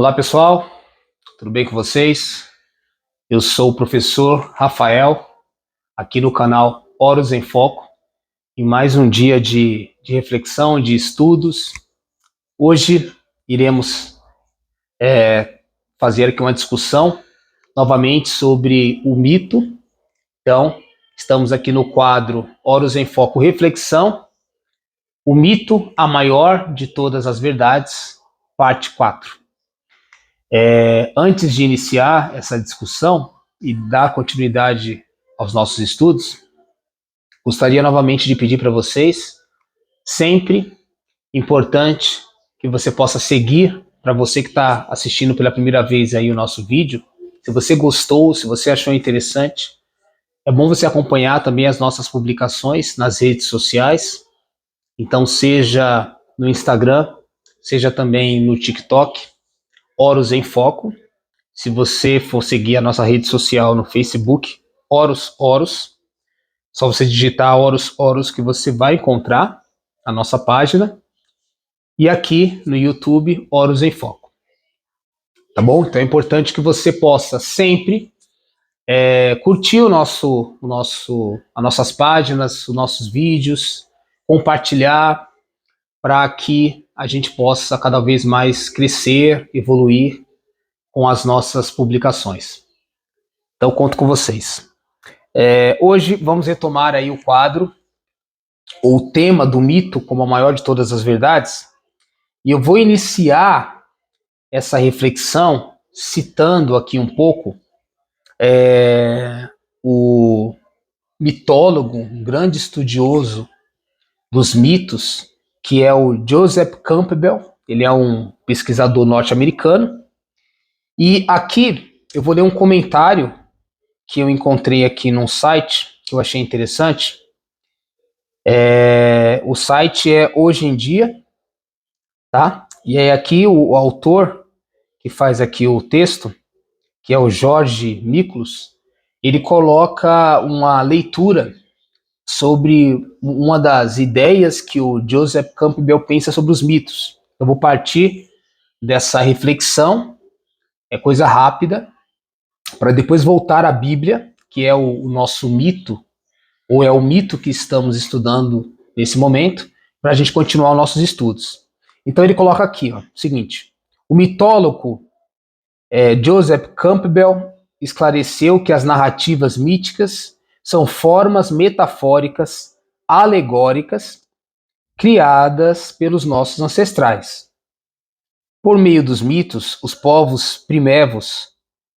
Olá pessoal, tudo bem com vocês? Eu sou o professor Rafael, aqui no canal Horus em Foco, em mais um dia de reflexão, de estudos. Hoje iremos fazer aqui uma discussão novamente sobre o mito. Então, estamos aqui no quadro Horus em Foco Reflexão, o mito, a maior de todas as verdades, parte 4. Antes de iniciar essa discussão e dar continuidade aos nossos estudos, gostaria novamente de pedir para vocês, sempre importante que você possa seguir, para você que está assistindo pela primeira vez aí o nosso vídeo, se você gostou, se você achou interessante, é bom você acompanhar também as nossas publicações nas redes sociais, então seja no Instagram, seja também no TikTok, Horus em Foco. Se você for seguir a nossa rede social no Facebook, Horus, só você digitar Horus que você vai encontrar a nossa página. E aqui no YouTube, Horus em Foco. Tá bom? Então é importante que você possa sempre curtir as nossas páginas, os nossos vídeos, compartilhar para que a gente possa cada vez mais crescer, evoluir com as nossas publicações. Então, conto com vocês. Hoje vamos retomar aí o quadro, ou o tema do mito como a maior de todas as verdades, e eu vou iniciar essa reflexão citando aqui um pouco o mitólogo, um grande estudioso dos mitos, que é o Joseph Campbell. Ele é um pesquisador norte-americano. E aqui eu vou ler um comentário que eu encontrei aqui num site que eu achei interessante. O site é Hoje em Dia, tá? E aí aqui o autor que faz aqui o texto, que é o Jorge Miklos, ele coloca uma leitura sobre uma das ideias que o Joseph Campbell pensa sobre os mitos. Eu vou partir dessa reflexão, é coisa rápida, para depois voltar à Bíblia, que é o nosso mito, ou é o mito que estamos estudando nesse momento, para a gente continuar os nossos estudos. Então ele coloca aqui, o seguinte: o mitólogo Joseph Campbell esclareceu que as narrativas míticas são formas metafóricas, alegóricas, criadas pelos nossos ancestrais. Por meio dos mitos, os povos primevos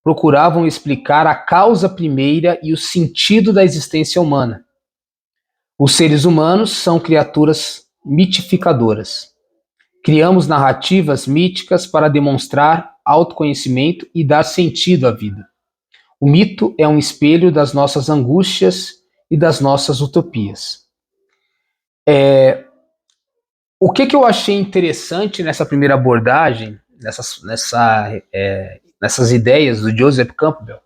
procuravam explicar a causa primeira e o sentido da existência humana. Os seres humanos são criaturas mitificadoras. Criamos narrativas míticas para demonstrar autoconhecimento e dar sentido à vida. O mito é um espelho das nossas angústias e das nossas utopias. O que eu achei interessante nessa primeira abordagem, nessas ideias do Joseph Campbell,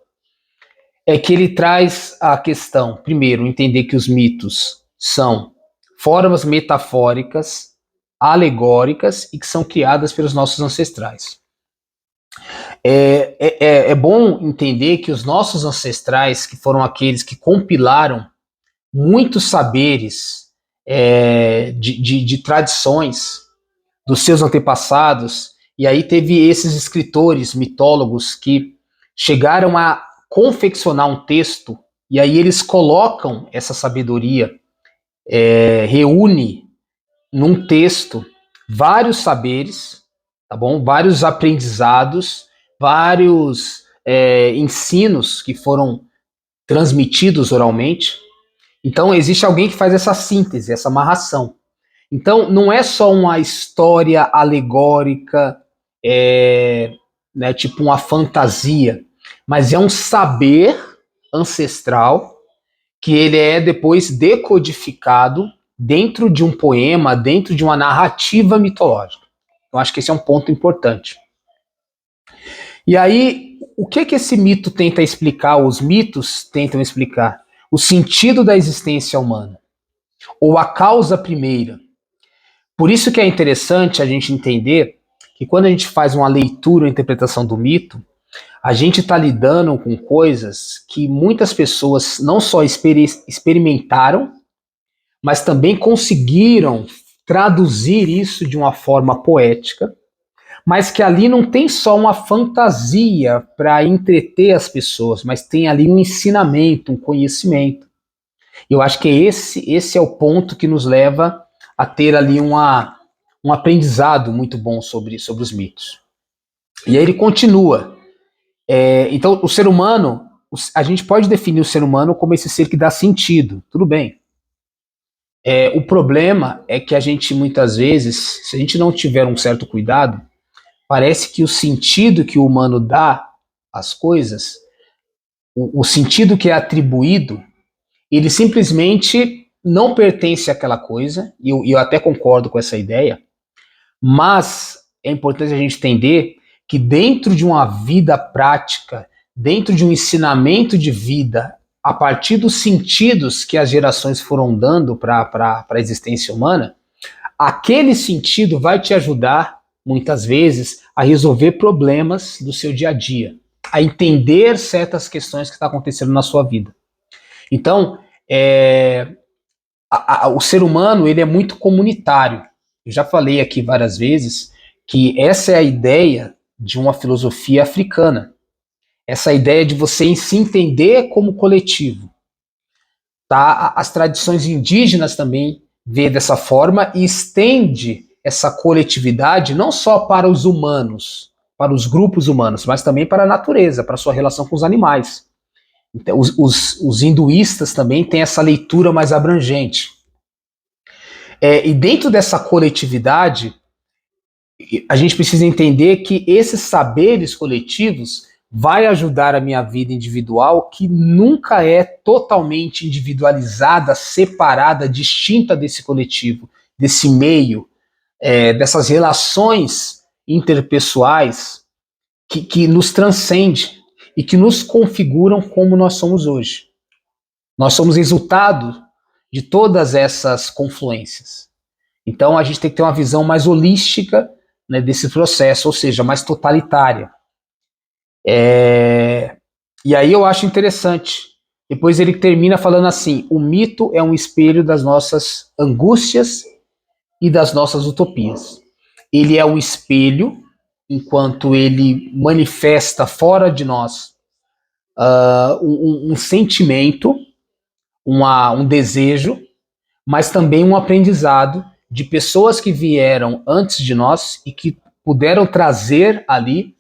é que ele traz a questão, primeiro, entender que os mitos são formas metafóricas, alegóricas e que são criadas pelos nossos ancestrais. É bom entender que os nossos ancestrais, que foram aqueles que compilaram muitos saberes de tradições dos seus antepassados, e aí teve esses escritores, mitólogos, que chegaram a confeccionar um texto, e aí eles colocam essa sabedoria, reúne num texto vários saberes, tá bom? Vários aprendizados, vários ensinos que foram transmitidos oralmente. Então existe alguém que faz essa síntese, essa amarração. Então não é só uma história alegórica, tipo uma fantasia, mas é um saber ancestral que ele é depois decodificado dentro de um poema, dentro de uma narrativa mitológica. Eu acho que esse é um ponto importante. E aí, o que esse mito tenta explicar, os mitos tentam explicar? O sentido da existência humana, ou a causa primeira. Por isso que é interessante a gente entender que quando a gente faz uma leitura ou interpretação do mito, a gente está lidando com coisas que muitas pessoas não só experimentaram, mas também conseguiram traduzir isso de uma forma poética, mas que ali não tem só uma fantasia para entreter as pessoas, mas tem ali um ensinamento, um conhecimento. Eu acho que esse é o ponto que nos leva a ter ali um aprendizado muito bom sobre os mitos. E aí ele continua. Então, o ser humano, a gente pode definir o ser humano como esse ser que dá sentido, tudo bem. O problema é que a gente, muitas vezes, se a gente não tiver um certo cuidado, parece que o sentido que o humano dá às coisas, o sentido que é atribuído, ele simplesmente não pertence àquela coisa, e eu até concordo com essa ideia, mas é importante a gente entender que dentro de uma vida prática, dentro de um ensinamento de vida, a partir dos sentidos que as gerações foram dando para a existência humana, aquele sentido vai te ajudar, muitas vezes, a resolver problemas do seu dia a dia, a entender certas questões que estão acontecendo na sua vida. Então, o ser humano ele é muito comunitário. Eu já falei aqui várias vezes que essa é a ideia de uma filosofia africana. Essa ideia de você se entender como coletivo. Tá? As tradições indígenas também vê dessa forma e estende essa coletividade não só para os humanos, para os grupos humanos, mas também para a natureza, para a sua relação com os animais. Então, os hinduístas também têm essa leitura mais abrangente. E dentro dessa coletividade, a gente precisa entender que esses saberes coletivos vai ajudar a minha vida individual, que nunca é totalmente individualizada, separada, distinta desse coletivo, desse meio, dessas relações interpessoais que nos transcende e que nos configuram como nós somos hoje. Nós somos resultado de todas essas confluências. Então a gente tem que ter uma visão mais holística, né, desse processo, ou seja, mais totalitária. E aí eu acho interessante. Depois ele termina falando assim: o mito é um espelho das nossas angústias e das nossas utopias. Ele é um espelho, enquanto ele manifesta fora de nós um sentimento, um desejo, mas também um aprendizado de pessoas que vieram antes de nós e que puderam trazer ali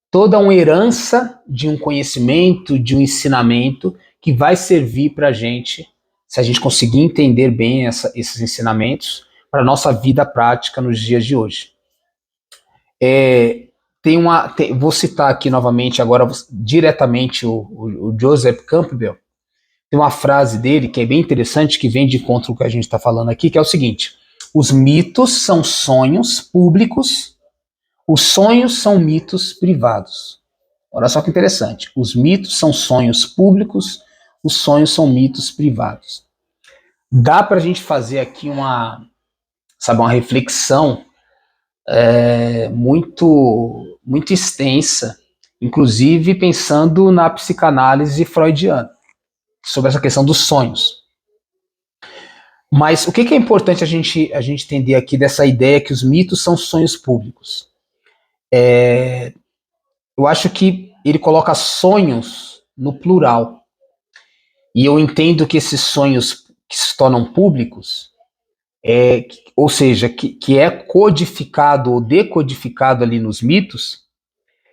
toda uma herança de um conhecimento, de um ensinamento que vai servir para a gente, se a gente conseguir entender bem esses ensinamentos, para a nossa vida prática nos dias de hoje. Vou citar aqui novamente agora diretamente o Joseph Campbell. Tem uma frase dele que é bem interessante, que vem de encontro com o que a gente está falando aqui, que é o seguinte: os mitos são sonhos públicos, os sonhos são mitos privados. Olha só que interessante. Os mitos são sonhos públicos, os sonhos são mitos privados. Dá para a gente fazer aqui uma reflexão muito, muito extensa, inclusive pensando na psicanálise freudiana, sobre essa questão dos sonhos. Mas o que é importante a gente entender aqui dessa ideia que os mitos são sonhos públicos? Eu acho que ele coloca sonhos no plural. E eu entendo que esses sonhos que se tornam públicos, ou seja, que é codificado ou decodificado ali nos mitos,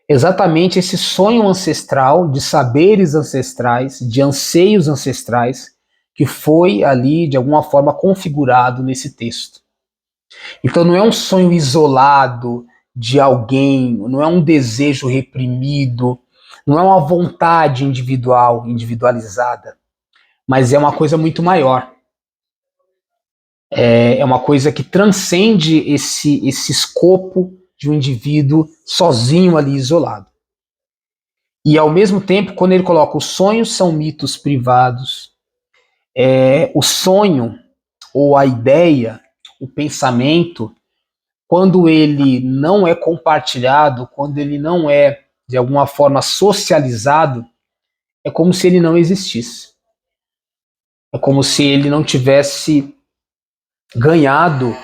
exatamente esse sonho ancestral, de saberes ancestrais, de anseios ancestrais, que foi ali, de alguma forma, configurado nesse texto. Então não é um sonho isolado de alguém, não é um desejo reprimido, não é uma vontade individual, individualizada, mas é uma coisa muito maior. É uma coisa que transcende esse escopo de um indivíduo sozinho ali, isolado. E ao mesmo tempo, quando ele coloca os sonhos são mitos privados, o sonho ou a ideia, o pensamento, quando ele não é compartilhado, quando ele não é, de alguma forma, socializado, é como se ele não existisse. É como se ele não tivesse ganhado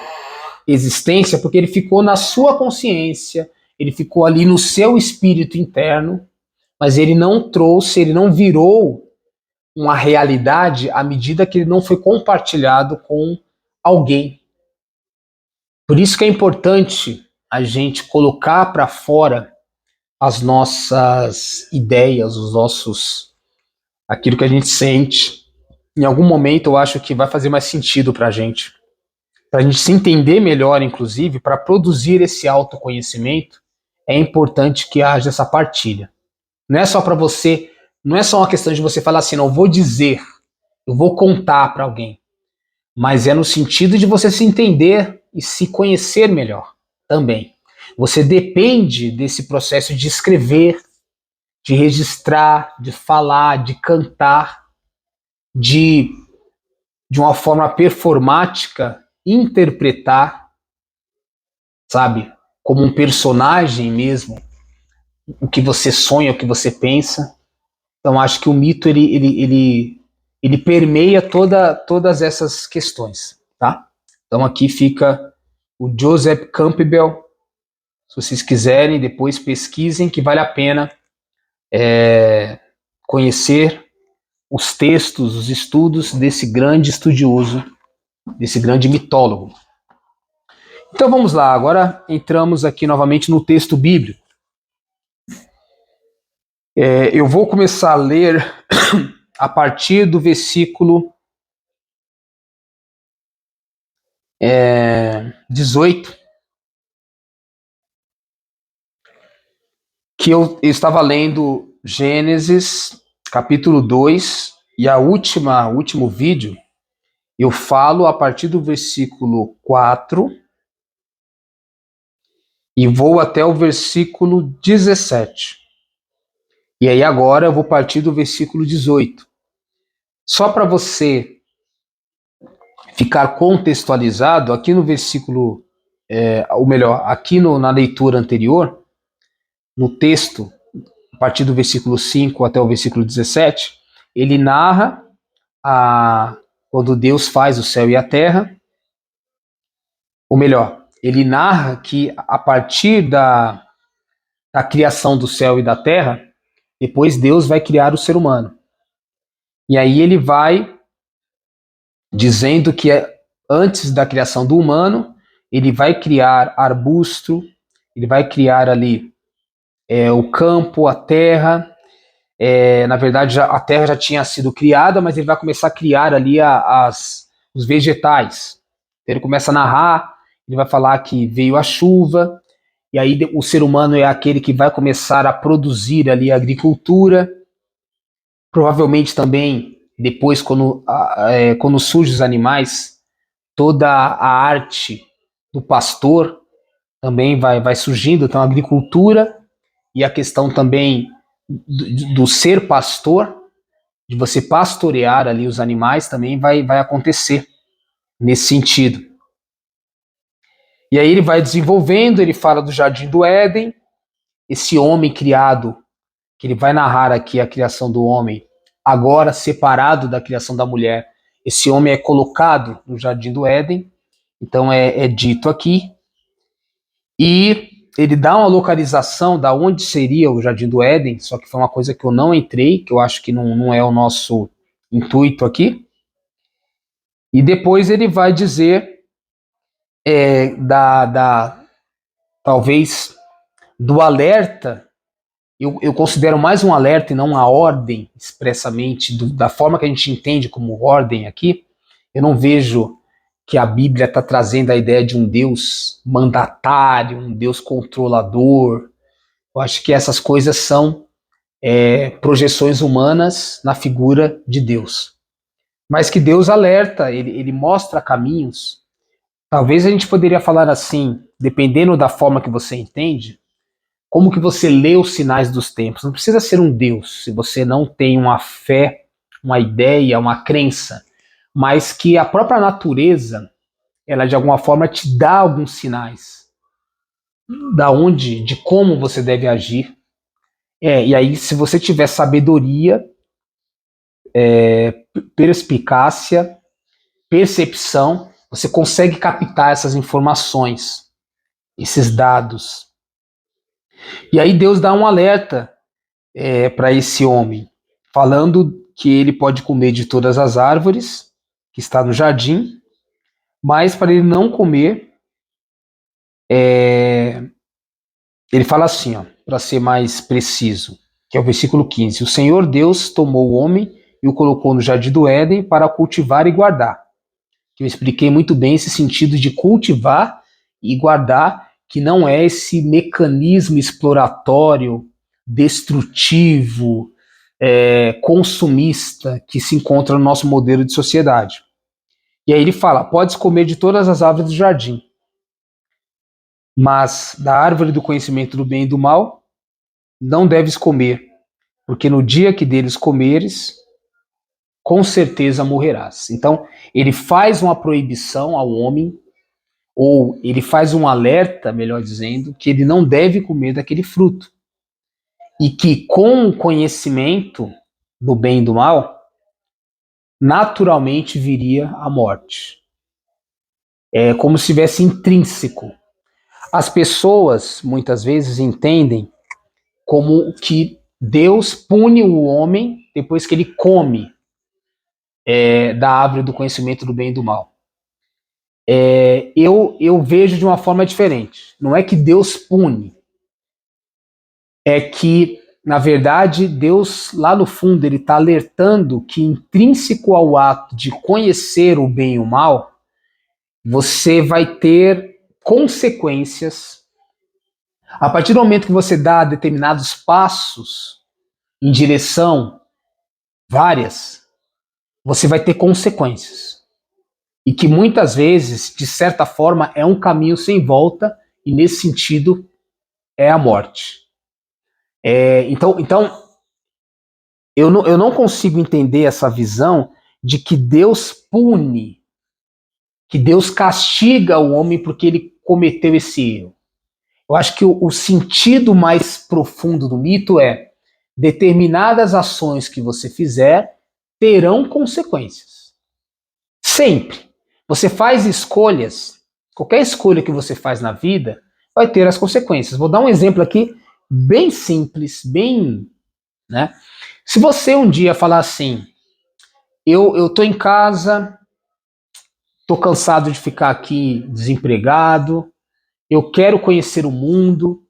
existência, porque ele ficou na sua consciência, ele ficou ali no seu espírito interno, mas ele não trouxe, ele não virou uma realidade à medida que ele não foi compartilhado com alguém. Por isso que é importante a gente colocar para fora as nossas ideias, os nossos, aquilo que a gente sente. Em algum momento eu acho que vai fazer mais sentido para a gente se entender melhor, inclusive, para produzir esse autoconhecimento, é importante que haja essa partilha. Não é só para você, não é só uma questão de você falar assim, não, eu vou dizer, eu vou contar para alguém, mas é no sentido de você se entender e se conhecer melhor também. Você depende desse processo de escrever, de registrar, de falar, de cantar, de uma forma performática, interpretar, sabe, como um personagem mesmo, o que você sonha, o que você pensa. Então acho que o mito ele permeia todas essas questões, tá? Então aqui fica o Joseph Campbell. Se vocês quiserem, depois pesquisem, que vale a pena conhecer os textos, os estudos desse grande estudioso, desse grande mitólogo. Então vamos lá, agora entramos aqui novamente no texto bíblico. Eu vou começar a ler a partir do versículo 18, que eu estava lendo Gênesis, capítulo 2, e o último vídeo, eu falo a partir do versículo 4 e vou até o versículo 17. E aí agora eu vou partir do versículo 18. Só para você ficar contextualizado, aqui no versículo, ou melhor, aqui na leitura anterior, no texto, a partir do versículo 5 até o versículo 17, ele narra quando Deus faz o céu e a terra, ou melhor, ele narra que a partir da criação do céu e da terra, depois Deus vai criar o ser humano. E aí ele vai dizendo que antes da criação do humano, ele vai criar arbusto, ele vai criar ali o campo, a terra. Na verdade, a terra já tinha sido criada, mas ele vai começar a criar ali os vegetais. Ele começa a narrar, ele vai falar que veio a chuva, e aí o ser humano é aquele que vai começar a produzir ali a agricultura. Provavelmente também, depois, quando surgem os animais, toda a arte do pastor também vai surgindo, então a agricultura e a questão também do ser pastor, de você pastorear ali os animais, também vai acontecer nesse sentido. E aí ele vai desenvolvendo, ele fala do Jardim do Éden, esse homem criado, que ele vai narrar aqui a criação do homem, agora separado da criação da mulher. Esse homem é colocado no Jardim do Éden, então é dito aqui, e ele dá uma localização da onde seria o Jardim do Éden, só que foi uma coisa que eu não entrei, que eu acho que não é o nosso intuito aqui. E depois ele vai dizer talvez do alerta. Eu considero mais um alerta e não uma ordem expressamente, da forma que a gente entende como ordem aqui. Eu não vejo que a Bíblia está trazendo a ideia de um Deus mandatário, um Deus controlador. Eu acho que essas coisas são projeções humanas na figura de Deus. Mas que Deus alerta, ele mostra caminhos. Talvez a gente poderia falar assim, dependendo da forma que você entende, como que você lê os sinais dos tempos. Não precisa ser um Deus, se você não tem uma fé, uma ideia, uma crença, mas que a própria natureza, ela de alguma forma te dá alguns sinais. de como você deve agir. E aí, se você tiver sabedoria, perspicácia, percepção, você consegue captar essas informações, esses dados. E aí Deus dá um alerta para esse homem, falando que ele pode comer de todas as árvores que está no jardim, mas para ele não comer, ele fala assim, para ser mais preciso, que é o versículo 15: o Senhor Deus tomou o homem e o colocou no jardim do Éden para cultivar e guardar. Que eu expliquei muito bem esse sentido de cultivar e guardar, que não é esse mecanismo exploratório, destrutivo, consumista que se encontra no nosso modelo de sociedade. E aí ele fala: podes comer de todas as árvores do jardim, mas da árvore do conhecimento do bem e do mal não deves comer, porque no dia que deles comeres, com certeza morrerás. Então, ele faz uma proibição ao homem, ou ele faz um alerta, melhor dizendo, que ele não deve comer daquele fruto. E que com o conhecimento do bem e do mal, naturalmente viria a morte. É como se estivesse intrínseco. As pessoas, muitas vezes, entendem como que Deus pune o homem depois que ele come da árvore do conhecimento do bem e do mal. Eu vejo de uma forma diferente. Não é que Deus pune, é que, na verdade, Deus, lá no fundo, ele está alertando que, intrínseco ao ato de conhecer o bem e o mal, você vai ter consequências. A partir do momento que você dá determinados passos em direção várias, você vai ter consequências. E que muitas vezes, de certa forma, é um caminho sem volta, e nesse sentido é a morte. Então eu não consigo entender essa visão de que Deus pune, que Deus castiga o homem porque ele cometeu esse erro. Eu acho que o sentido mais profundo do mito é: determinadas ações que você fizer terão consequências. Sempre. Você faz escolhas, qualquer escolha que você faz na vida vai ter as consequências. Vou dar um exemplo aqui bem simples, né? Se você um dia falar assim: eu tô em casa, tô cansado de ficar aqui desempregado, eu quero conhecer o mundo,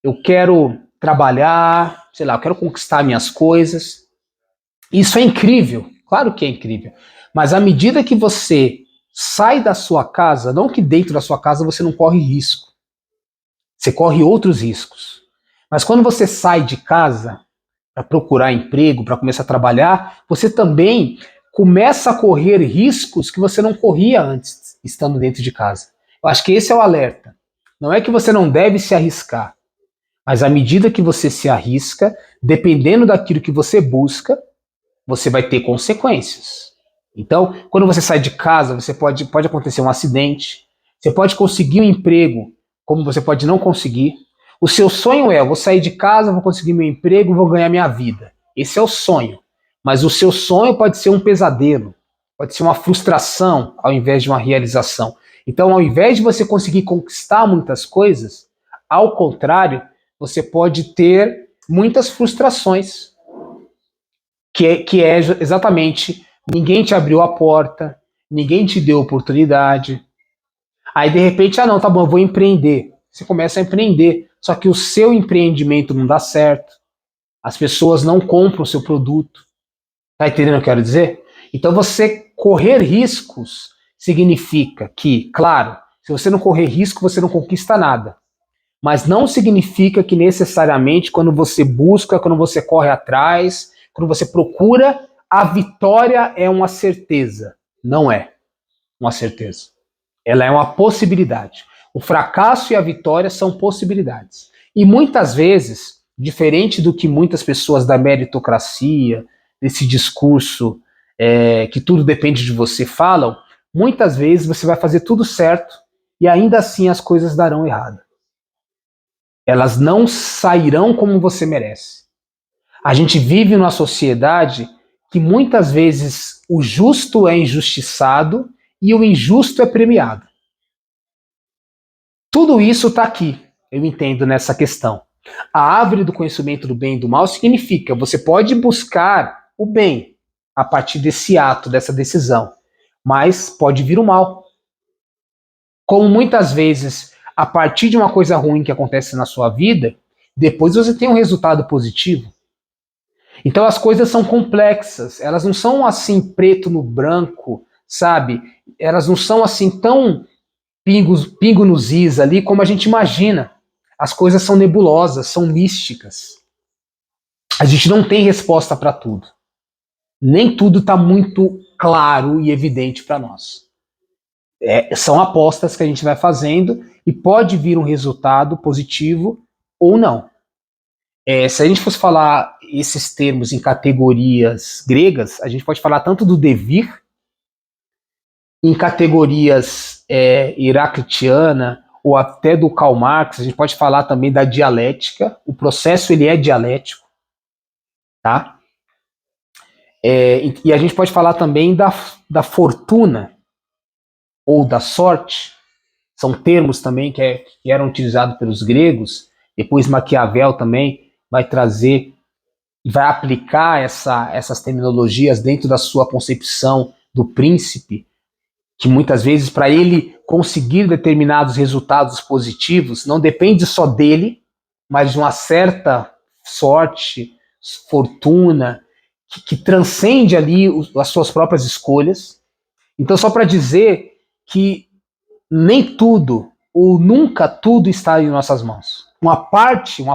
eu quero trabalhar, sei lá, eu quero conquistar minhas coisas. Isso é incrível, claro que é incrível. Mas à medida que você sai da sua casa, não que dentro da sua casa você não corre risco, você corre outros riscos. Mas quando você sai de casa para procurar emprego, para começar a trabalhar, você também começa a correr riscos que você não corria antes, estando dentro de casa. Eu acho que esse é o alerta. Não é que você não deve se arriscar, mas à medida que você se arrisca, dependendo daquilo que você busca, você vai ter consequências. Então, quando você sai de casa, você pode acontecer um acidente, você pode conseguir um emprego, como você pode não conseguir. O seu sonho é: vou sair de casa, vou conseguir meu emprego, vou ganhar minha vida. Esse é o sonho. Mas o seu sonho pode ser um pesadelo, pode ser uma frustração ao invés de uma realização. Então, ao invés de você conseguir conquistar muitas coisas, ao contrário, você pode ter muitas frustrações, que é exatamente: ninguém te abriu a porta, ninguém te deu oportunidade. Aí de repente, não, tá bom, eu vou empreender. Você começa a empreender, só que o seu empreendimento não dá certo, as pessoas não compram o seu produto. Tá entendendo o que eu quero dizer? Então você correr riscos significa que, claro, se você não correr risco, você não conquista nada. Mas não significa que necessariamente quando você busca, quando você corre atrás, quando você procura, a vitória é uma certeza. Não é uma certeza. Ela é uma possibilidade. O fracasso e a vitória são possibilidades. E muitas vezes, diferente do que muitas pessoas da meritocracia, desse discurso que tudo depende de você falam, muitas vezes você vai fazer tudo certo e ainda assim as coisas darão errado. Elas não sairão como você merece. A gente vive numa sociedade que muitas vezes o justo é injustiçado e o injusto é premiado. Tudo isso está aqui, eu entendo nessa questão. A árvore do conhecimento do bem e do mal significa você pode buscar o bem a partir desse ato, dessa decisão, mas pode vir o mal. Como muitas vezes, a partir de uma coisa ruim que acontece na sua vida, depois você tem um resultado positivo. Então as coisas são complexas, elas não são assim preto no branco, sabe? Elas não são assim tão pingo nos is ali como a gente imagina. As coisas são nebulosas, são místicas. A gente não tem resposta para tudo. Nem tudo está muito claro e evidente para nós. São apostas que a gente vai fazendo e pode vir um resultado positivo ou não. Se a gente fosse falar esses termos em categorias gregas, a gente pode falar tanto do devir, em categorias heraclitiana, ou até do Karl Marx, a gente pode falar também da dialética. O processo ele é dialético, tá? E a gente pode falar também da fortuna, ou da sorte. São termos também que eram utilizados pelos gregos. Depois Maquiavel também vai trazer e vai aplicar essas terminologias dentro da sua concepção do príncipe, que muitas vezes para ele conseguir determinados resultados positivos não depende só dele, mas de uma certa sorte, fortuna, que transcende ali as suas próprias escolhas. Então, só para dizer que nem tudo ou nunca tudo está em nossas mãos. Uma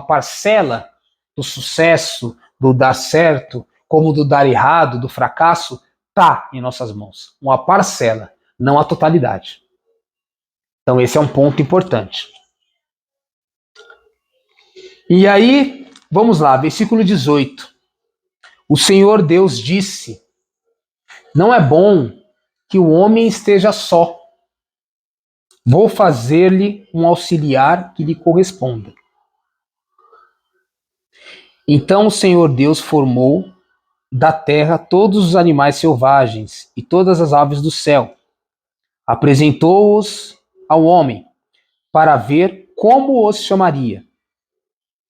parcela do sucesso, do dar certo, como do dar errado, do fracasso, está em nossas mãos. Uma parcela, não a totalidade. Então esse é um ponto importante. E aí, vamos lá, versículo 18. O Senhor Deus disse: não é bom que o homem esteja só. Vou fazer-lhe um auxiliar que lhe corresponda. Então o Senhor Deus formou da terra todos os animais selvagens e todas as aves do céu. Apresentou-os ao homem para ver como os chamaria.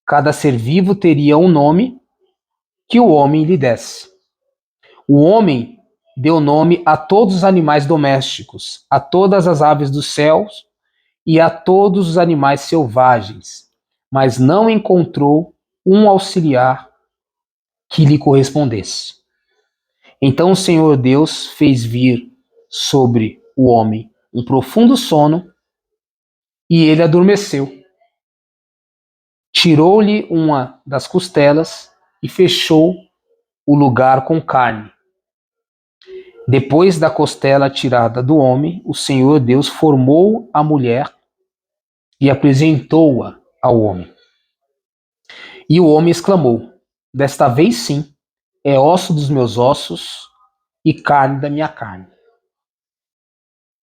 Cada ser vivo teria um nome que o homem lhe desse. O homem deu nome a todos os animais domésticos, a todas as aves dos céus e a todos os animais selvagens, mas não encontrou um auxiliar que lhe correspondesse. Então o Senhor Deus fez vir sobre o homem um profundo sono e ele adormeceu. Tirou-lhe uma das costelas e fechou o lugar com carne. Depois da costela tirada do homem, o Senhor Deus formou a mulher e apresentou-a ao homem. E o homem exclamou: desta vez sim, é osso dos meus ossos e carne da minha carne.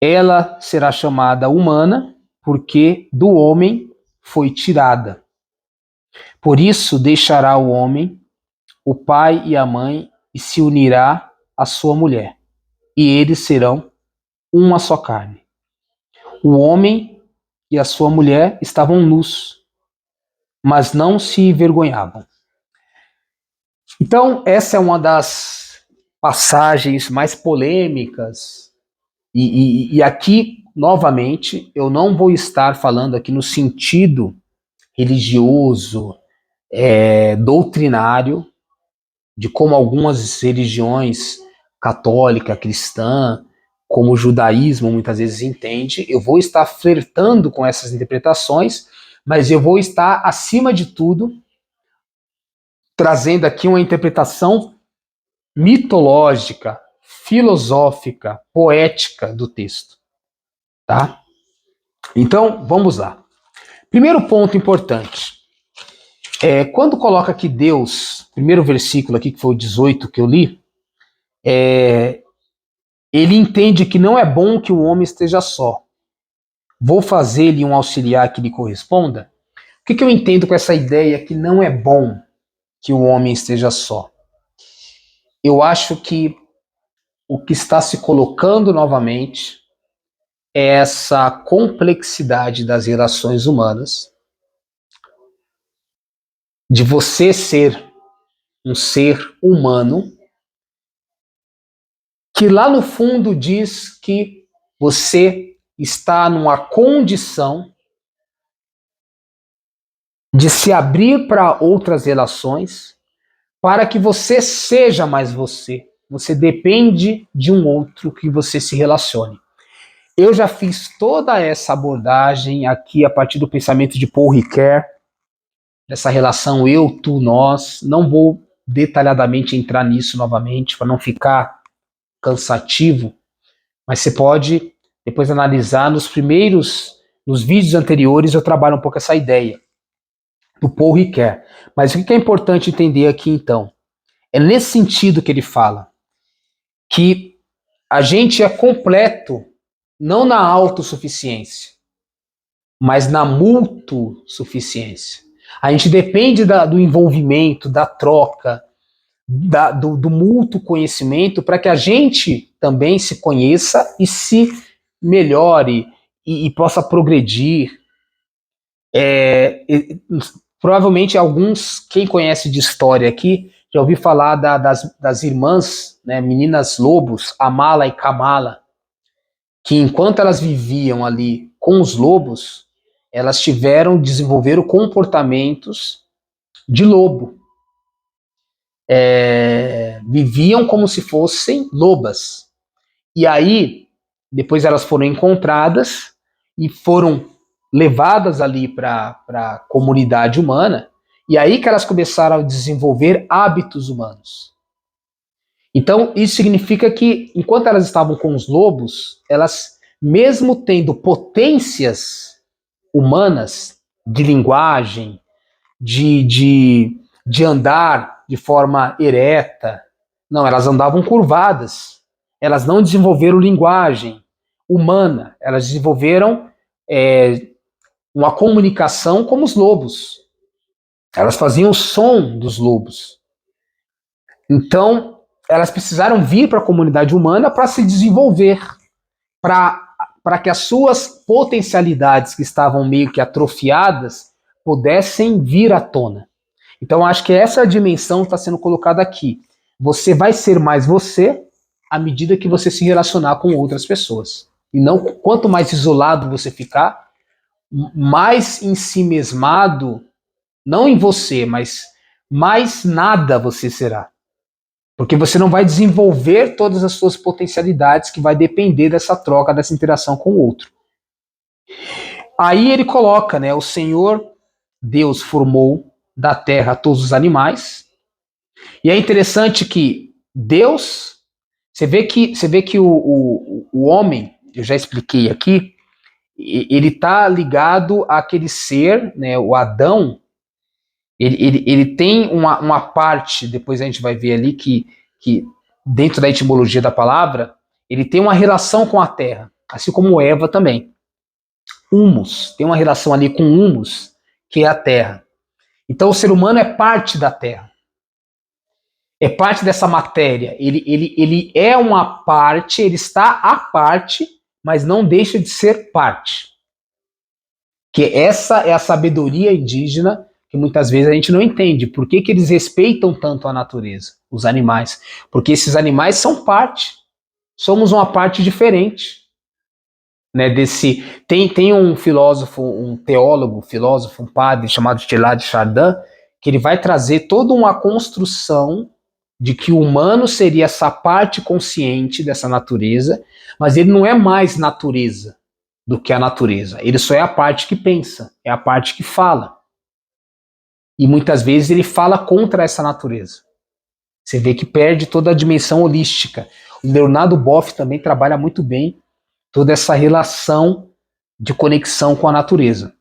Ela será chamada humana, porque do homem foi tirada. Por isso deixará o homem o pai e a mãe e se unirá à sua mulher, e eles serão uma só carne. O homem e a sua mulher estavam nus, mas não se envergonhavam. Então, essa é uma das passagens mais polêmicas, e aqui, novamente, eu não vou estar falando aqui no sentido religioso, doutrinário, de como algumas religiões católica, cristã, como o judaísmo muitas vezes entende. Eu vou estar flertando com essas interpretações, mas eu vou estar, acima de tudo, trazendo aqui uma interpretação mitológica, filosófica, poética do texto. Tá? Então, vamos lá. Primeiro ponto importante. Quando coloca aqui Deus, primeiro versículo aqui, que foi o 18 que eu li, ele entende que não é bom que o homem esteja só. Vou fazer-lhe um auxiliar que lhe corresponda. O que eu entendo com essa ideia que não é bom que o homem esteja só? Eu acho que o que está se colocando novamente é essa complexidade das relações humanas, de você ser um ser humano, que lá no fundo diz que você está numa condição de se abrir para outras relações, para que você seja mais você. Você depende de um outro que você se relacione. Eu já fiz toda essa abordagem aqui a partir do pensamento de Paul Ricoeur, dessa relação eu, tu, nós. Não vou detalhadamente entrar nisso novamente, para não ficar cansativo, mas você pode depois analisar nos vídeos anteriores eu trabalho um pouco essa ideia do Paul Ricoeur. Mas o que é importante entender aqui então? É nesse sentido que ele fala que a gente é completo não na autossuficiência, mas na multissuficiência. A gente depende do envolvimento, da troca, do mútuo conhecimento para que a gente também se conheça e se melhore e possa progredir. Provavelmente alguns, quem conhece de história aqui, já ouviu falar das irmãs, né, meninas lobos, Amala e Kamala, que enquanto elas viviam ali com os lobos, elas desenvolveram comportamentos de lobo. Viviam como se fossem lobas. E aí, depois elas foram encontradas e foram levadas ali para a comunidade humana, e aí que elas começaram a desenvolver hábitos humanos. Então, isso significa que, enquanto elas estavam com os lobos, elas, mesmo tendo potências humanas, de linguagem, de andar de forma ereta, não, elas andavam curvadas. Elas não desenvolveram linguagem humana, elas desenvolveram uma comunicação como os lobos. Elas faziam o som dos lobos. Então, elas precisaram vir para a comunidade humana para se desenvolver, para que as suas potencialidades que estavam meio que atrofiadas pudessem vir à tona. Então, acho que essa dimensão está sendo colocada aqui. Você vai ser mais você à medida que você se relacionar com outras pessoas. E não, quanto mais isolado você ficar, mais em si mesmado, não em você, mas mais nada você será. Porque você não vai desenvolver todas as suas potencialidades, que vai depender dessa troca, dessa interação com o outro. Aí ele coloca, né, o Senhor Deus formou da terra todos os animais. E é interessante que Deus, você vê que o homem, eu já expliquei aqui, ele está ligado àquele ser, né, o Adão. Ele tem uma parte, depois a gente vai ver ali, que dentro da etimologia da palavra, ele tem uma relação com a terra, assim como Eva também. Humus, tem uma relação ali com humus, que é a terra. Então o ser humano é parte da terra. É parte dessa matéria. Ele é uma parte, ele está à parte, mas não deixa de ser parte. Que essa é a sabedoria indígena que muitas vezes a gente não entende. Por que eles respeitam tanto a natureza, os animais? Porque esses animais são parte. Somos uma parte diferente. Né, tem um filósofo, um teólogo, um padre chamado Teilhard de Chardin, que ele vai trazer toda uma construção de que o humano seria essa parte consciente dessa natureza, mas ele não é mais natureza do que a natureza. Ele só é a parte que pensa, é a parte que fala. E muitas vezes ele fala contra essa natureza. Você vê que perde toda a dimensão holística. O Leonardo Boff também trabalha muito bem toda essa relação de conexão com a natureza.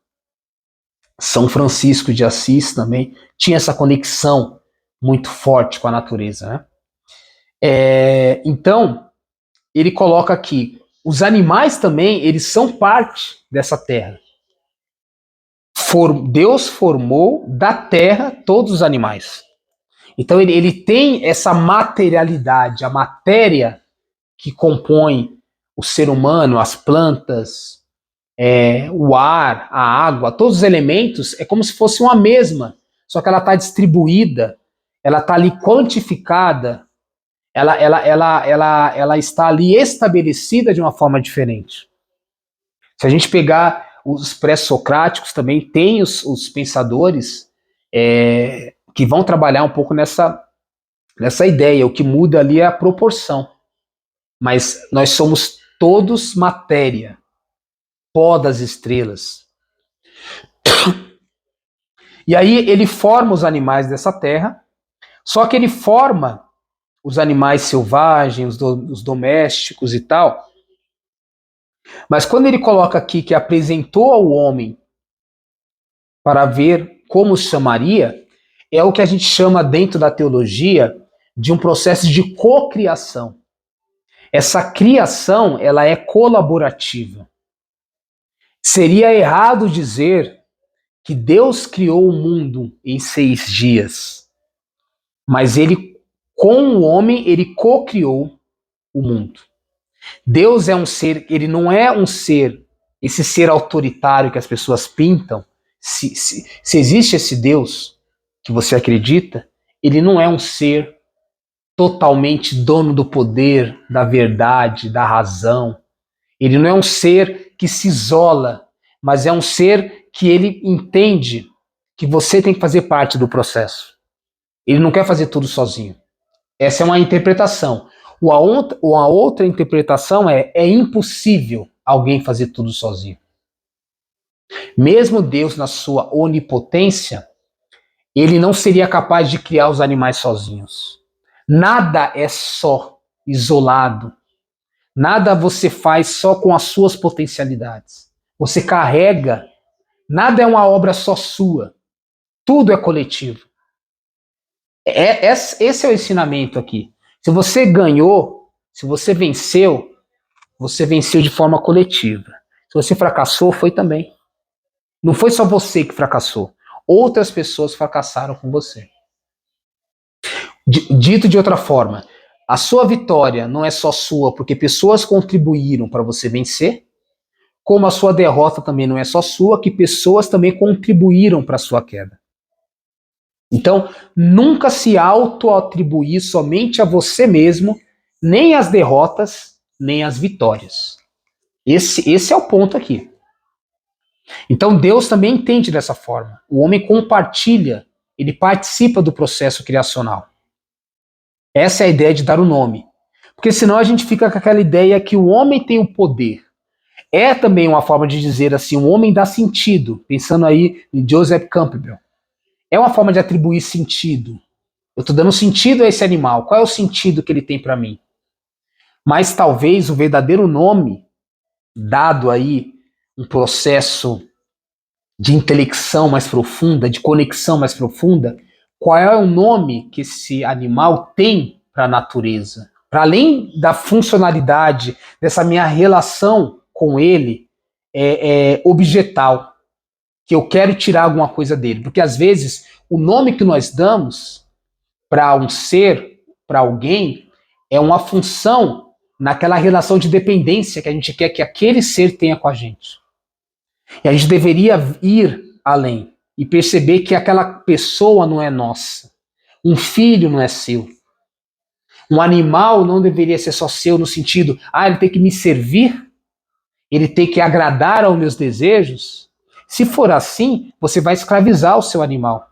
São Francisco de Assis também tinha essa conexão muito forte com a natureza, né? Então, ele coloca aqui, os animais também, eles são parte dessa terra. Deus formou da terra todos os animais. Então ele tem essa materialidade, a matéria que compõe o ser humano, as plantas, o ar, a água, todos os elementos, é como se fosse uma mesma, só que ela está distribuída, ela está ali quantificada, ela está ali estabelecida de uma forma diferente. Se a gente pegar os pré-socráticos, também tem os pensadores que vão trabalhar um pouco nessa ideia. O que muda ali é a proporção. Mas nós somos todos matéria, pó das estrelas. E aí ele forma os animais dessa terra, só que ele forma os animais selvagens, os domésticos e tal. Mas quando ele coloca aqui que apresentou ao homem para ver como se chamaria, é o que a gente chama dentro da teologia de um processo de cocriação. Essa criação, ela é colaborativa. Seria errado dizer que Deus criou o mundo em 6 dias, mas ele, com o homem, ele cocriou o mundo. Deus é um ser, ele não é um ser, esse ser autoritário que as pessoas pintam. Se existe esse Deus que você acredita, ele não é um ser totalmente dono do poder, da verdade, da razão. Ele não é um ser que se isola, mas é um ser que ele entende que você tem que fazer parte do processo. Ele não quer fazer tudo sozinho. Essa é uma interpretação. Uma outra interpretação é impossível alguém fazer tudo sozinho. Mesmo Deus, na sua onipotência, ele não seria capaz de criar os animais sozinhos. Nada é só, isolado. Nada você faz só com as suas potencialidades. Você carrega, nada é uma obra só sua. Tudo é coletivo. Esse é o ensinamento aqui. Se você ganhou, se você venceu de forma coletiva. Se você fracassou, foi também. Não foi só você que fracassou. Outras pessoas fracassaram com você. Dito de outra forma, a sua vitória não é só sua porque pessoas contribuíram para você vencer, como a sua derrota também não é só sua, que pessoas também contribuíram para a sua queda. Então, nunca se auto-atribuir somente a você mesmo, nem as derrotas, nem as vitórias. Esse é o ponto aqui. Então, Deus também entende dessa forma. O homem compartilha, ele participa do processo criacional. Essa é a ideia de dar o nome. Porque senão a gente fica com aquela ideia que o homem tem o poder. É também uma forma de dizer assim, o homem dá sentido, pensando aí em Joseph Campbell. É uma forma de atribuir sentido. Eu estou dando sentido a esse animal. Qual é o sentido que ele tem para mim? Mas talvez o verdadeiro nome, dado aí um processo de intelecção mais profunda, de conexão mais profunda, qual é o nome que esse animal tem para a natureza? Para além da funcionalidade dessa minha relação com ele, objetal, que eu quero tirar alguma coisa dele. Porque às vezes o nome que nós damos para um ser, para alguém, é uma função naquela relação de dependência que a gente quer que aquele ser tenha com a gente. E a gente deveria ir além e perceber que aquela pessoa não é nossa. Um filho não é seu. Um animal não deveria ser só seu no sentido, ele tem que me servir, ele tem que agradar aos meus desejos. Se for assim, você vai escravizar o seu animal.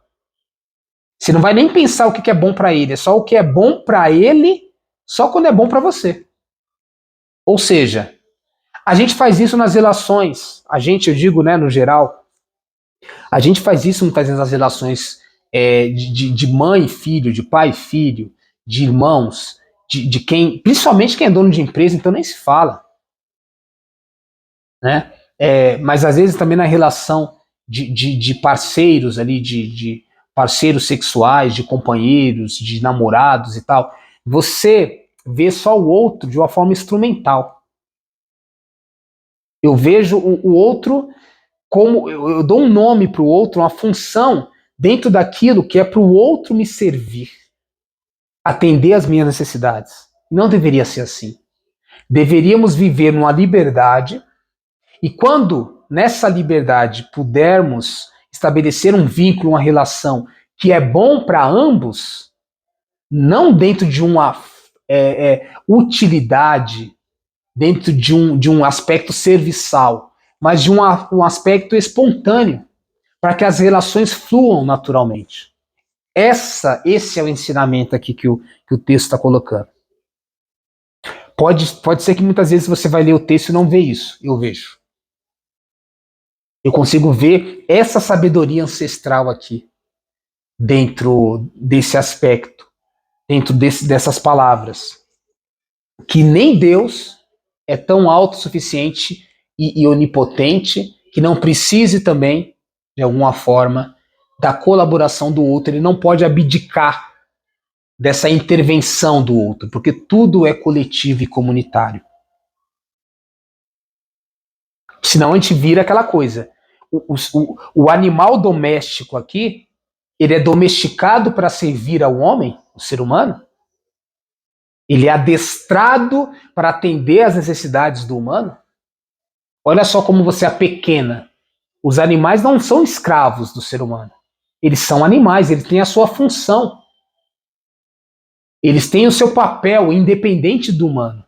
Você não vai nem pensar o que é bom para ele, é só o que é bom para ele, só quando é bom para você. Ou seja, a gente faz isso nas relações. Eu digo, né, no geral, a gente faz isso muitas vezes nas relações de mãe e filho, de pai e filho, de irmãos, de quem, principalmente quem é dono de empresa, então nem se fala. Né? Mas às vezes também na relação de parceiros ali, de parceiros sexuais, de companheiros, de namorados e tal, você vê só o outro de uma forma instrumental. Eu vejo o outro como eu dou um nome para o outro, uma função dentro daquilo que é para o outro me servir, atender às minhas necessidades. Não deveria ser assim. Deveríamos viver numa liberdade, e quando nessa liberdade pudermos estabelecer um vínculo, uma relação que é bom para ambos, não dentro de uma utilidade, dentro de um aspecto serviçal, mas de um aspecto espontâneo, para que as relações fluam naturalmente. Esse é o ensinamento aqui que o texto está colocando. Pode ser que muitas vezes você vai ler o texto e não vê isso. Eu vejo. Eu consigo ver essa sabedoria ancestral aqui, dentro desse aspecto, dentro dessas palavras. Que nem Deus é tão autossuficiente e onipotente que não precise também, de alguma forma, da colaboração do outro. Ele não pode abdicar dessa intervenção do outro, porque tudo é coletivo e comunitário. Senão a gente vira aquela coisa. O animal doméstico aqui, ele é domesticado para servir ao homem, o ser humano. Ele é adestrado para atender às necessidades do humano. Olha só como você é pequena. Os animais não são escravos do ser humano. Eles são animais, eles têm a sua função. Eles têm o seu papel independente do humano.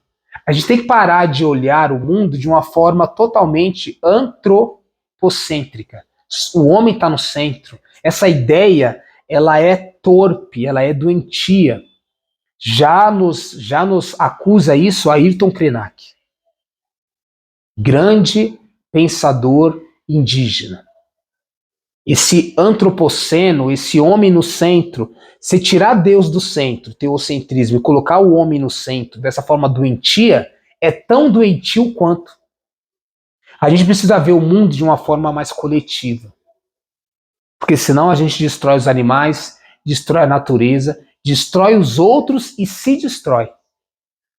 A gente tem que parar de olhar o mundo de uma forma totalmente antropocêntrica. O homem está no centro. Essa ideia, ela é torpe, ela é doentia. Já nos acusa isso Ayrton Krenak, grande pensador indígena. Esse antropoceno, esse homem no centro, se tirar Deus do centro, teocentrismo, e colocar o homem no centro dessa forma doentia, é tão doentio quanto. A gente precisa ver o mundo de uma forma mais coletiva. Porque senão a gente destrói os animais, destrói a natureza, destrói os outros e se destrói.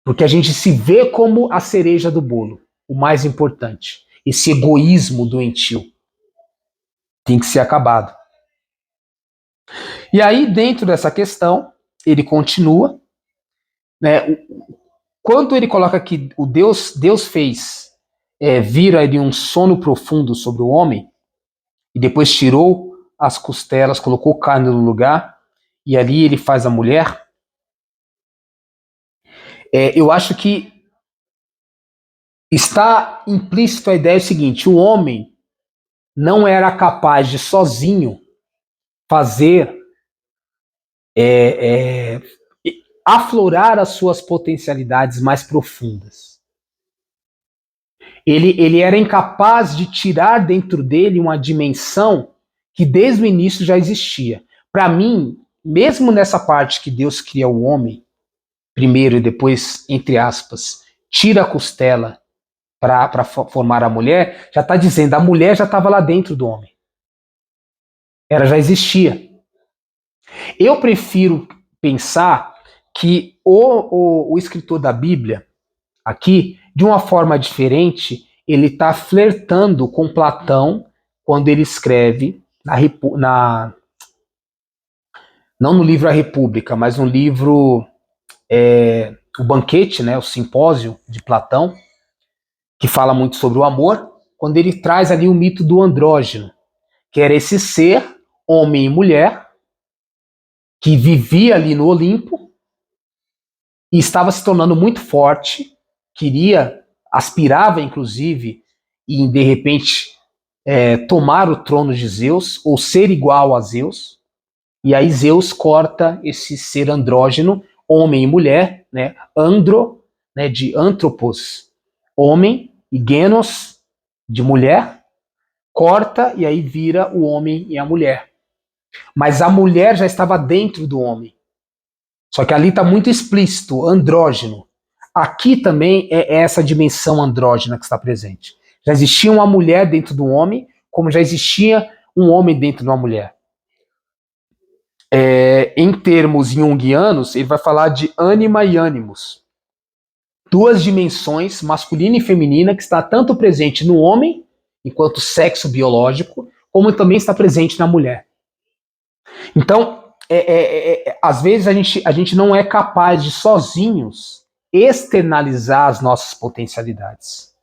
Porque a gente se vê como a cereja do bolo, o mais importante. Esse egoísmo doentio tem que ser acabado. E aí, dentro dessa questão, ele continua, né? Quando ele coloca que o Deus fez vir ali um sono profundo sobre o homem, e depois tirou as costelas, colocou carne no lugar, e ali ele faz a mulher, eu acho que está implícito a ideia seguinte: o homem não era capaz de sozinho fazer aflorar as suas potencialidades mais profundas. Ele era incapaz de tirar dentro dele uma dimensão que desde o início já existia. Para mim, mesmo nessa parte que Deus cria o homem, primeiro e depois, entre aspas, tira a costela para formar a mulher, já está dizendo, a mulher já estava lá dentro do homem. Ela já existia. Eu prefiro pensar que o escritor da Bíblia, aqui, de uma forma diferente, ele está flertando com Platão quando ele escreve não no livro A República, mas no livro O Banquete, né, o Simpósio de Platão, que fala muito sobre o amor, quando ele traz ali o mito do andrógeno, que era esse ser, homem e mulher, que vivia ali no Olimpo e estava se tornando muito forte, aspirava inclusive em de repente tomar o trono de Zeus ou ser igual a Zeus. E aí Zeus corta esse ser andrógeno, homem e mulher, né? Andro, né, de antropos, homem, e genos, de mulher, corta e aí vira o homem e a mulher. Mas a mulher já estava dentro do homem. Só que ali está muito explícito, andrógeno. Aqui também é essa dimensão andrógena que está presente. Já existia uma mulher dentro do homem, como já existia um homem dentro de uma mulher. Em termos junguianos, ele vai falar de ânima e ânimos. Duas dimensões, masculina e feminina, que está tanto presente no homem enquanto sexo biológico, como também está presente na mulher. Então, às vezes a gente não é capaz de sozinhos externalizar as nossas potencialidades.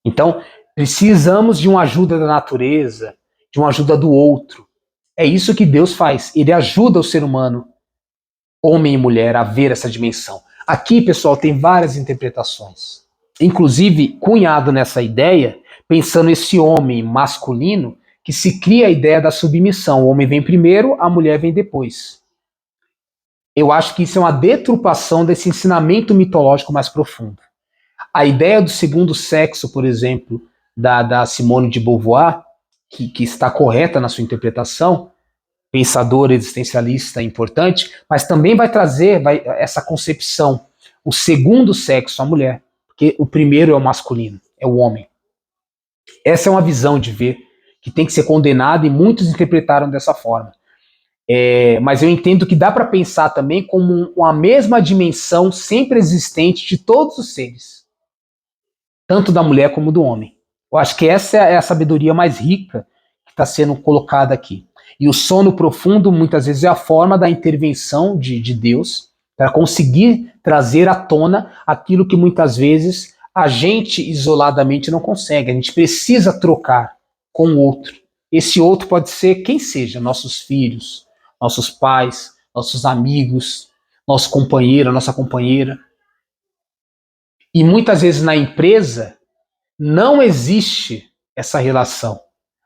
Então, precisamos de uma ajuda da natureza, de uma ajuda do outro. É isso que Deus faz. Ele ajuda o ser humano, homem e mulher, a ver essa dimensão. Aqui, pessoal, tem várias interpretações. Inclusive, cunhado nessa ideia, pensando esse homem masculino, que se cria a ideia da submissão. O homem vem primeiro, a mulher vem depois. Eu acho que isso é uma deturpação desse ensinamento mitológico mais profundo. A ideia do segundo sexo, por exemplo, da Simone de Beauvoir, que está correta na sua interpretação, pensadora existencialista importante, mas também vai trazer essa concepção, o segundo sexo, a mulher, porque o primeiro é o masculino, é o homem. Essa é uma visão de ver que tem que ser condenada e muitos interpretaram dessa forma. Mas eu entendo que dá para pensar também como uma mesma dimensão sempre existente de todos os seres, tanto da mulher como do homem. Eu acho que essa é a sabedoria mais rica que está sendo colocada aqui. E o sono profundo, muitas vezes, é a forma da intervenção de Deus para conseguir trazer à tona aquilo que muitas vezes a gente isoladamente não consegue. A gente precisa trocar com o outro. Esse outro pode ser quem seja, nossos filhos, nossos pais, nossos amigos, nosso companheiro, nossa companheira. E muitas vezes na empresa não existe essa relação.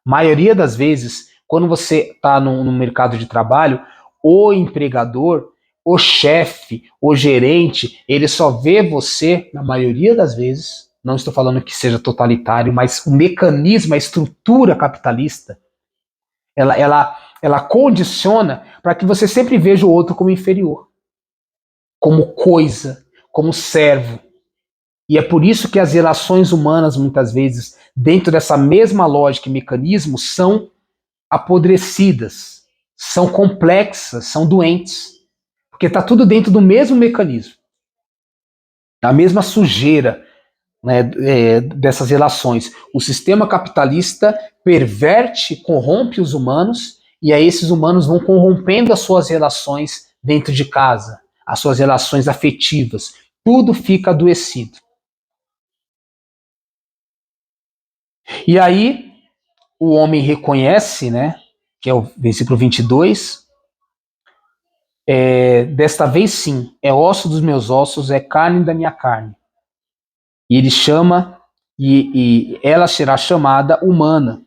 A maioria das vezes, quando você está no mercado de trabalho, o empregador, o chefe, o gerente, ele só vê você, na maioria das vezes, não estou falando que seja totalitário, mas o mecanismo, a estrutura capitalista, ela condiciona para que você sempre veja o outro como inferior, como coisa, como servo. E é por isso que as relações humanas, muitas vezes, dentro dessa mesma lógica e mecanismo, são apodrecidas, são complexas, são doentes. Porque está tudo dentro do mesmo mecanismo, da mesma sujeira, né, dessas relações. O sistema capitalista perverte, corrompe os humanos, e aí esses humanos vão corrompendo as suas relações dentro de casa, as suas relações afetivas. Tudo fica adoecido. E aí, o homem reconhece, né, que é o versículo 22, desta vez sim, é osso dos meus ossos, é carne da minha carne. E ele chama, e ela será chamada humana,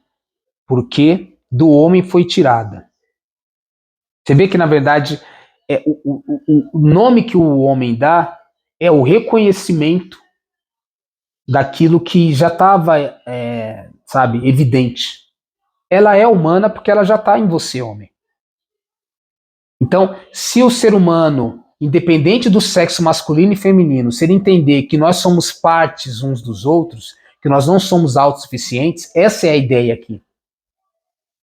porque do homem foi tirada. Você vê que, na verdade, o nome que o homem dá é o reconhecimento daquilo que já estava, sabe, evidente. Ela é humana porque ela já está em você, homem. Então, se o ser humano, independente do sexo masculino e feminino, se ele entender que nós somos partes uns dos outros, que nós não somos autossuficientes, essa é a ideia aqui.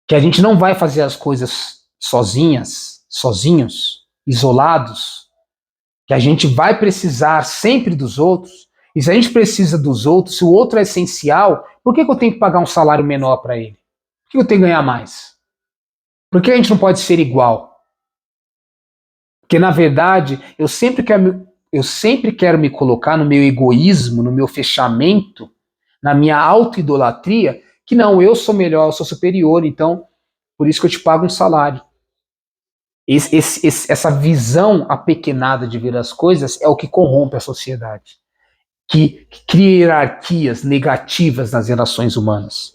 Que a gente não vai fazer as coisas sozinhos, isolados, que a gente vai precisar sempre dos outros, e se a gente precisa dos outros, se o outro é essencial, por que eu tenho que pagar um salário menor para ele? Por que eu tenho que ganhar mais? Por que a gente não pode ser igual? Porque, na verdade, eu sempre quero me colocar no meu egoísmo, no meu fechamento, na minha auto-idolatria, que não, eu sou melhor, eu sou superior, então, por isso que eu te pago um salário. Essa visão apequenada de ver as coisas é o que corrompe a sociedade, que cria hierarquias negativas nas relações humanas.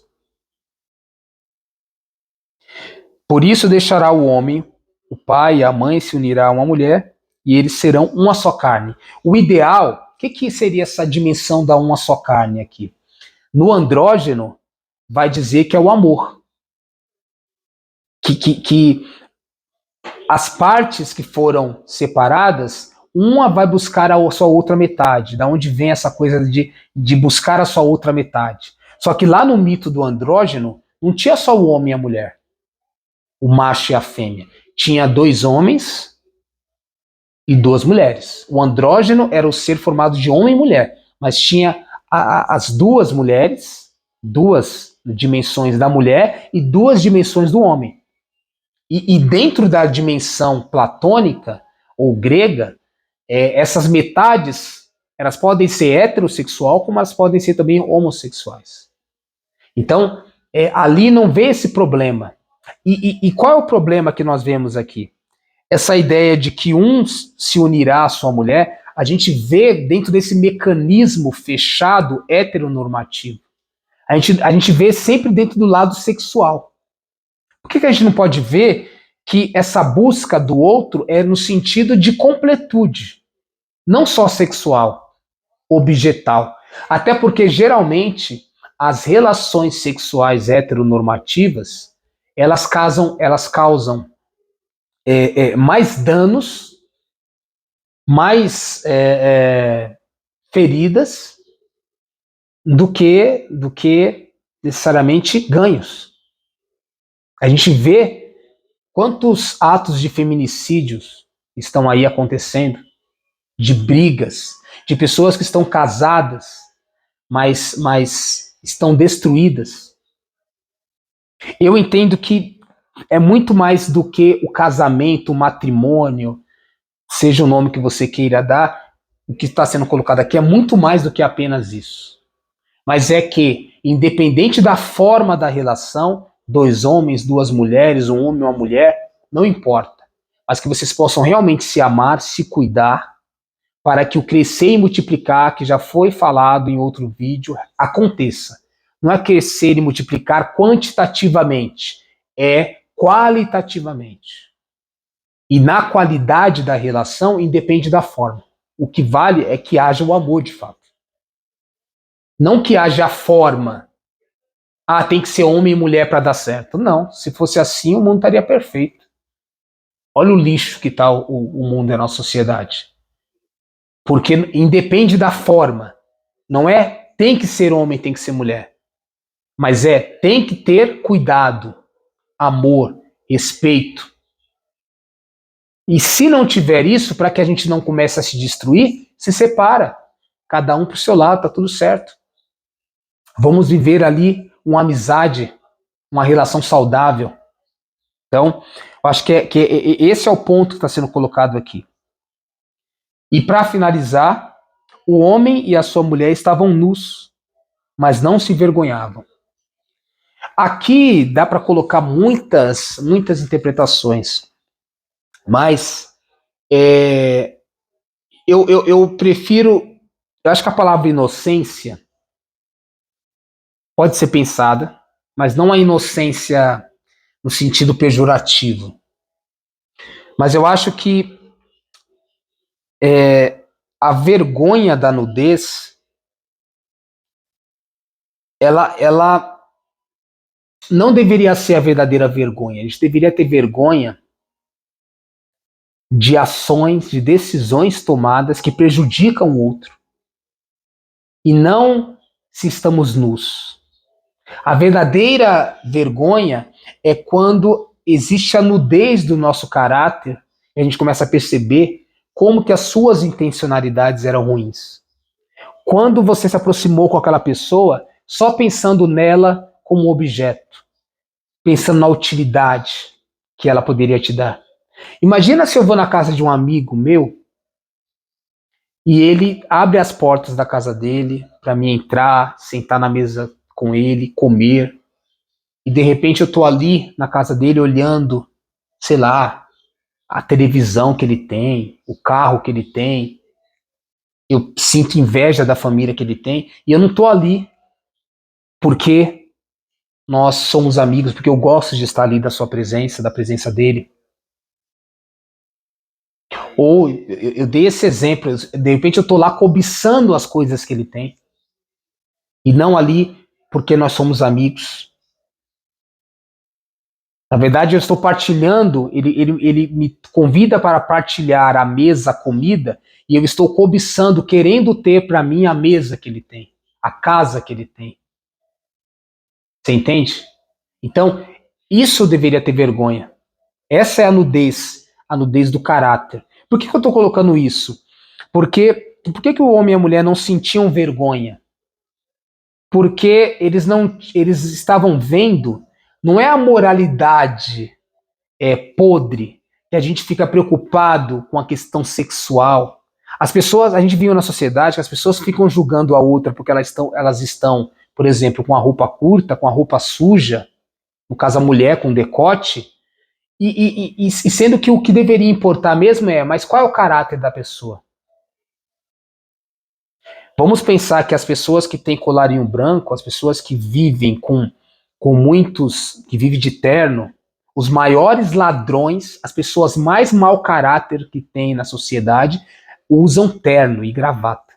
Por isso deixará o homem, o pai e a mãe se unirá a uma mulher e eles serão uma só carne. O ideal, o que seria essa dimensão da uma só carne aqui? No andrógeno, vai dizer que é o amor. Que as partes que foram separadas, uma vai buscar a sua outra metade. Da onde vem essa coisa de buscar a sua outra metade? Só que lá no mito do andrógeno, não tinha só o homem e a mulher, o macho e a fêmea. Tinha dois homens e duas mulheres. O andrógeno era o ser formado de homem e mulher, mas tinha as duas mulheres, duas dimensões da mulher e 2 dimensões do homem. E dentro da dimensão platônica ou grega, essas metades, elas podem ser heterossexual, como elas podem ser também homossexuais. Então, ali não vê esse problema. E qual é o problema que nós vemos aqui? Essa ideia de que um se unirá à sua mulher, a gente vê dentro desse mecanismo fechado heteronormativo. A gente vê sempre dentro do lado sexual. Por que a gente não pode ver que essa busca do outro é no sentido de completude, não só sexual, objetal? Até porque, geralmente, as relações sexuais heteronormativas, elas causam mais danos, mais feridas, do que necessariamente ganhos. A gente vê quantos atos de feminicídios estão aí acontecendo, de brigas, de pessoas que estão casadas, mas estão destruídas. Eu entendo que é muito mais do que o casamento, o matrimônio, seja o nome que você queira dar, o que está sendo colocado aqui é muito mais do que apenas isso. Mas é que, independente da forma da relação, 2 homens, 2 mulheres, um homem e uma mulher, não importa. Mas que vocês possam realmente se amar, se cuidar, para que o crescer e multiplicar, que já foi falado em outro vídeo, aconteça. Não é crescer e multiplicar quantitativamente, é qualitativamente. E na qualidade da relação, independe da forma. O que vale é que haja o amor de fato. Não que haja a forma. Tem que ser homem e mulher para dar certo. Não, se fosse assim, o mundo estaria perfeito. Olha o lixo que está o mundo e a nossa sociedade. Porque independe da forma. Não é tem que ser homem, tem que ser mulher. Mas tem que ter cuidado, amor, respeito. E se não tiver isso, para que a gente não comece a se destruir, se separa. Cada um pro seu lado, tá tudo certo. Vamos viver ali uma amizade, uma relação saudável. Então, eu acho que esse é o ponto que está sendo colocado aqui. E para finalizar, o homem e a sua mulher estavam nus, mas não se envergonhavam. Aqui dá para colocar muitas interpretações, mas eu prefiro, eu acho que a palavra inocência pode ser pensada, mas não a inocência no sentido pejorativo. Mas eu acho que a vergonha da nudez, ela não deveria ser a verdadeira vergonha. A gente deveria ter vergonha de ações, de decisões tomadas que prejudicam o outro. E não se estamos nus. A verdadeira vergonha é quando existe a nudez do nosso caráter e a gente começa a perceber como que as suas intencionalidades eram ruins. Quando você se aproximou com aquela pessoa só pensando nela como objeto, pensando na utilidade que ela poderia te dar. Imagina se eu vou na casa de um amigo meu e ele abre as portas da casa dele para mim entrar, sentar na mesa com ele, comer, e de repente eu tô ali na casa dele olhando, sei lá, a televisão que ele tem, o carro que ele tem, eu sinto inveja da família que ele tem, e eu não tô ali porque nós somos amigos, porque eu gosto de estar ali da sua presença, da presença dele. Ou eu dei esse exemplo, de repente eu tô lá cobiçando as coisas que ele tem, e não ali porque nós somos amigos. Na verdade, eu estou partilhando, ele me convida para partilhar a mesa, a comida, e eu estou cobiçando, querendo ter para mim a mesa que ele tem, a casa que ele tem. Você entende? Então, isso deveria ter vergonha. Essa é a nudez do caráter. Por que eu estou colocando isso? Por que o homem e a mulher não sentiam vergonha? porque eles estavam vendo, não é a moralidade podre, que a gente fica preocupado com a questão sexual. As pessoas, a gente viu na sociedade que as pessoas ficam julgando a outra porque elas estão, por exemplo, com a roupa curta, com a roupa suja, no caso a mulher com decote, e sendo que o que deveria importar mesmo mas qual é o caráter da pessoa? Vamos pensar que as pessoas que têm colarinho branco, as pessoas que vivem com muitos, que vivem de terno, os maiores ladrões, as pessoas mais mau caráter que tem na sociedade, usam terno e gravata.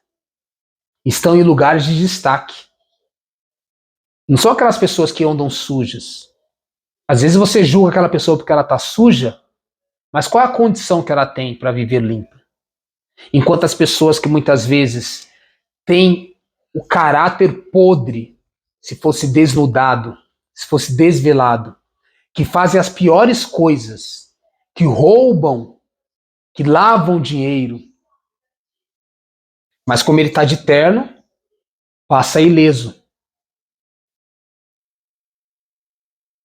Estão em lugares de destaque. Não são aquelas pessoas que andam sujas. Às vezes você julga aquela pessoa porque ela está suja, mas qual é a condição que ela tem para viver limpa? Enquanto as pessoas que muitas vezes têm o caráter podre, se fosse desnudado, se fosse desvelado, que fazem as piores coisas, que roubam, que lavam dinheiro, mas como ele está de terno, passa ileso.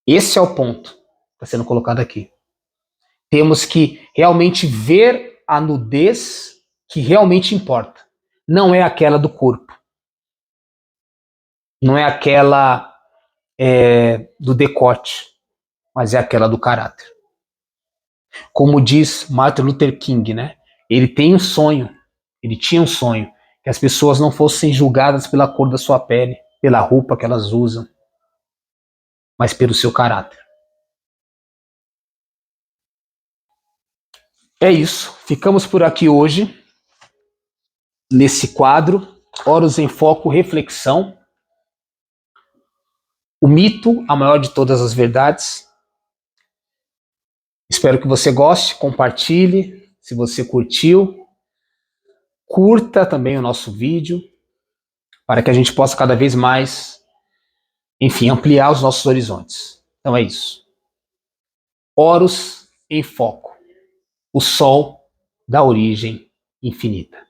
Esse é o ponto que está sendo colocado aqui. Temos que realmente ver a nudez que realmente importa. Não é aquela do corpo. Não é aquela do decote, mas é aquela do caráter. Como diz Martin Luther King, né? Ele tem um sonho, ele tinha um sonho, que as pessoas não fossem julgadas pela cor da sua pele, pela roupa que elas usam, mas pelo seu caráter. É isso, ficamos por aqui hoje, nesse quadro, Horus em Foco, Reflexão. O mito, a maior de todas as verdades. Espero que você goste, compartilhe, se você curtiu. Curta também o nosso vídeo, para que a gente possa cada vez mais, enfim, ampliar os nossos horizontes. Então é isso. Horus em Foco, o Sol da origem infinita.